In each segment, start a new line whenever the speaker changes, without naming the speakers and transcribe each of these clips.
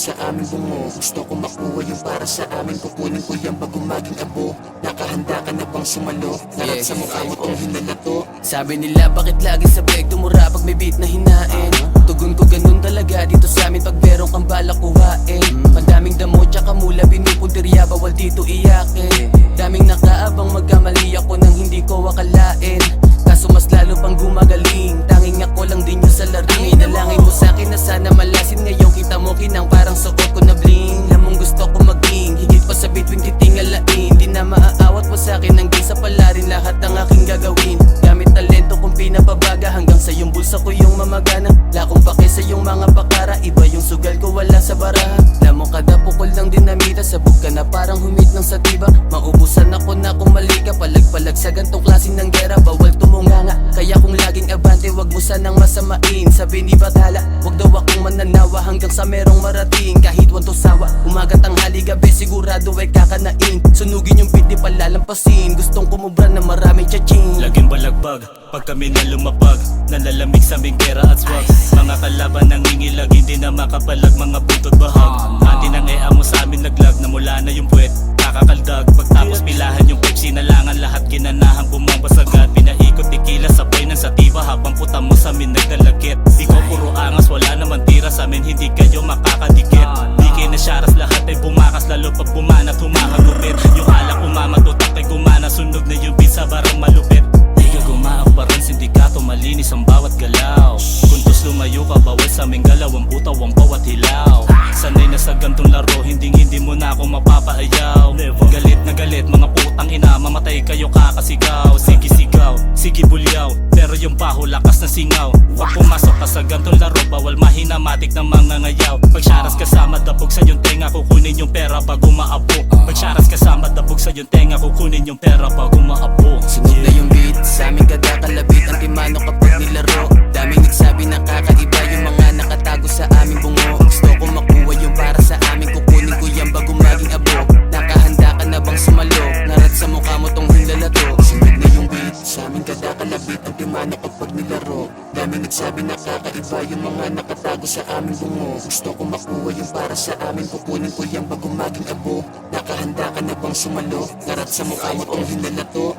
sa aming bungo. Gusto ko makuha yung para sa amin, kukunin ko yan bago maging abo. Nakahanda ka na bang sumalo? Narat sa mukha mo tong hinalato.
Sabi nila bakit lagi sa beg tumura pag may beat na hinain. Tugon ko ganun talaga dito sa amin pag meron kang balak kuhain. Madaming damo tsaka mula pinupuntirya, bawal dito iyakin. Daming nakaabang magkamali ako nang hindi ko akalain. Kaso mas lalo pang gumagaling, tanging ako lang din yung salarin. Nalangin mo sa'kin na sana malasin, ngayon kita mo kinang parang suot ko na bling. Lamang gusto ko maging higit pa sa bituin titingalain. Di na maaawat mo sa'kin hanggang sa palarin lahat ng aking gagawin. Gamit talento kong pinapabaga hanggang sa yung bulsa ko yung mamagana. Lakong pake sa yung mga pakara, iba yung sugal ko wala sa baraha. Lamang kada pukol ng dinamita, sabog ka na parang humit ng satiba. Maubusan ako na kumalika, palag-palag sa gantong klaseng ng gera. Bawal tumunganga, kaya kung laging abante wag mo sanang masamain. Sabi ni Bathala, wag daw akong mananawa hanggang sa merong marating. Kahit wanto sawa, umaga tanghali gabi sigurado ay kakanain. Sunugin yung beat di palalampasin, gustong kumubra na maraming chaching.
Laging balagbag, pag kami na lumapag, nalalamig sa aming gera at swag. Mga kalaban nangingilag, hindi na makapalag, mga buntot bahag. Ati nang mo sa amin naglag, na mula na yung puwet, kakakaldag. Pagtapos pilahan yung pepsi, nalangan lahat ginanahan, bumambas agad. Pinaikot tikila, sabay ng sativa, habang puta mo sa amin nagdalagit. Di ko puro angas, wala naman tira sa amin, hindi kayo makakadikit. Di kayo nasyaras, lahat ay bumakas, lalo pag bumanat, humakagupit. Yung alak umamatutak ay gumana, sunog na yung beat sa barang malupit. Di ka gumaak pa rin, sindikato, malinis ang bawat galaw. Kuntos lumayo ka, bawal sa aming galaw, ang putaw, ang bawat hilaw. Sanay na sa gantong laro, hindi mo na ako mapapaayaw. Galit na galit, mga putang ina, mamatay kayo kakasigaw. Sige sigaw, sige bulyaw, pero yung baho lakas na singaw. Pag pumasok ka sa gantong laro, bawal mahinamatik ng mga ngayaw. Pag syaras kasama dabog sa yung tenga, kukunin yung pera bago maabo. Pag syaras kasama dabog sa yung tenga, kukunin yung pera bago maabo.
Sunog na yung beat, sa aming kadakalabit ang timano kapag nilaro. Daming nagsabi na kakaiba yung mga nakatago sa aming bungo. Gusto ko makuha yung para sa amin, kukunin ko yan bago maging abo. Nakahanda ka na bang sumalo? Narat sa mukha mo tong hinlalato.
Sunog na yung beat, sa aming kadakalabit ang timano kapag nilaro. Daming nagsabi na kakaiba yung mga nakatago sa aming bungo. Gusto ko makuha yung para sa amin, kukunin ko yan bago maging abo. Nakahanda ka na bang sumalo? Narat sa mukha mo tong hinlalato.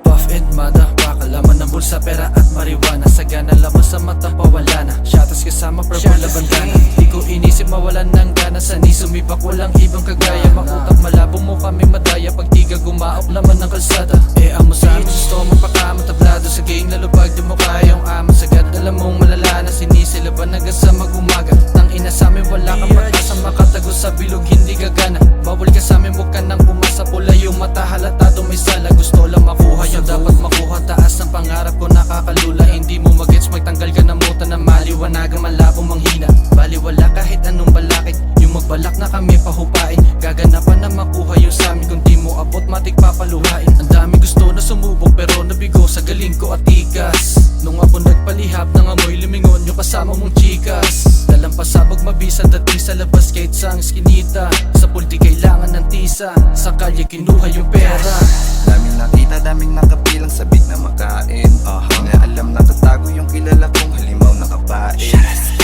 Puff and mada, pakalaman ng bulsa, pera at marijuana. Sagana lamang sa mata, pawala na. Shatas kasama, purple na bandana. Di ko inisip mawalan ng gana, sani sumibak, walang ibang kagaya. Makutak malabo mo kami madaya, pag di ka gumaok laman ng kalsada. Amo sa amin, gusto magpakamat tablado. Sa game lalupag, di mo kayang aman. Sagad alam mong malala na sinisilaban hanggang sa mag-umaga. Nang ina sa amin, wala kang pag-asa, makatago sa bilog, hindi gagana. Bawal ka sa amin, huwag ka nang pumasa. Pula yung mata, halatado may sala. Gusto lang makuha yung dapat makuha. Taas ng pangarap ko, nakakalula. Hindi mo magets, magtanggal ka ng muta na maliwanagang malabo manghina. Baliwala kahit anong balakid, yung magbalak na kami pahupain. Gaganapan na makuha yung sa amin, kung di mo abot matik papaluhain. Ang dami gusto na sumubok pero nabigo sa galing ko at tikas. Nung ako nagpalihap ng amoy limingon, yung kasama mong chikas. Dalang pasabog mabisa, dating sa labas kahit sa skinita. Sa pulti kailangan ng tisa, sa kalye kinuha yung pera.
Daming nakita, daming nakapilang sabit na makain. Mga alam nakatago yung kilala kong halimaw nakapain.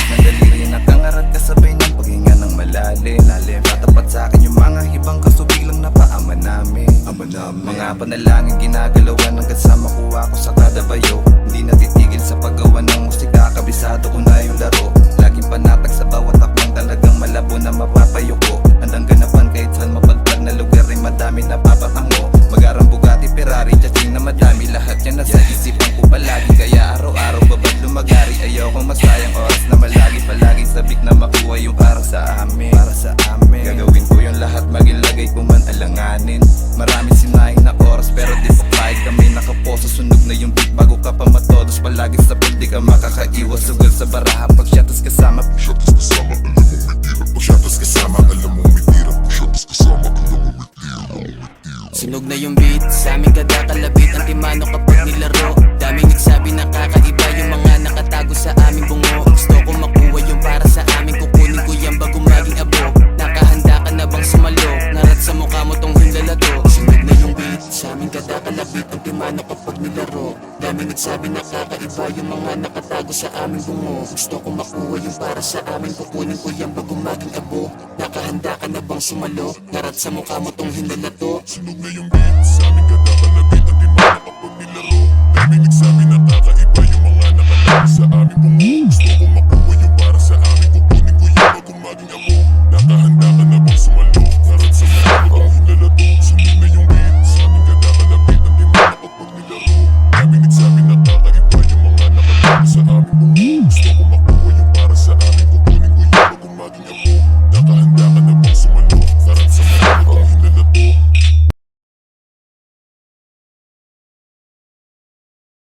Nandaliri nakangarat kasabay ng paghinga ng malalim. Tatapat sa akin yung mga hibang kaso biglang napaaman namin. Mga panalangin ginagalawan hanggang sa makuha ko sa kada bayo. Hindi natitigil sa paggawa ng musika, kabisado ko na yung laro. Laging panatag sa bawat aklang, talagang malabo na mapapayo ko. Handang ganapan kahit saan mapadpad na lugar ay madami na papatango. Mag-arang Bugatti, Ferrari, Chaching na madami. Lahat yan nasa isipan ko palagi, kaya araw-araw babad lumagari. Ayaw kong masayang oras na malagi, palaging sabik na makuha yung para sa amin. Gagawin ko yung lahat, magilagay ko man alanganin. Maraming sinahin na oras pero di pa kahit kami nakaposa. Sunog na yung beat bago ka pa matodos. Palagi sa pool di ka makakaiwas. Sugal sa baraha pag shatas kasama. Pag shatas kasama, alam mong may tira. Pag shatas kasama, alam mong may tira.
Sunog na yung beat, sa aming kadakalabit ang timano kapag nilaro. Daming nagsabi na kakaiba yung mga nakatago sa aming bungo. Gusto ko makuha yung para sa amin, kukunin ko yan bago maging abo. Nakahanda ka na bang sumalo? Narat sa mukha mo tong hinlalato.
Sunog na yung beat, sa aming kadakalabit ang timano kapag nilaro. Daming nagsabi na kakaiba yung mga nakatago sa aming bungo. Gusto ko makuha yung para sa amin, kukunin ko yan bago maging abo. Nakahanda ka na bang sumalo? Karat sa mukha mo tong hinala to.
Sunog na yung beats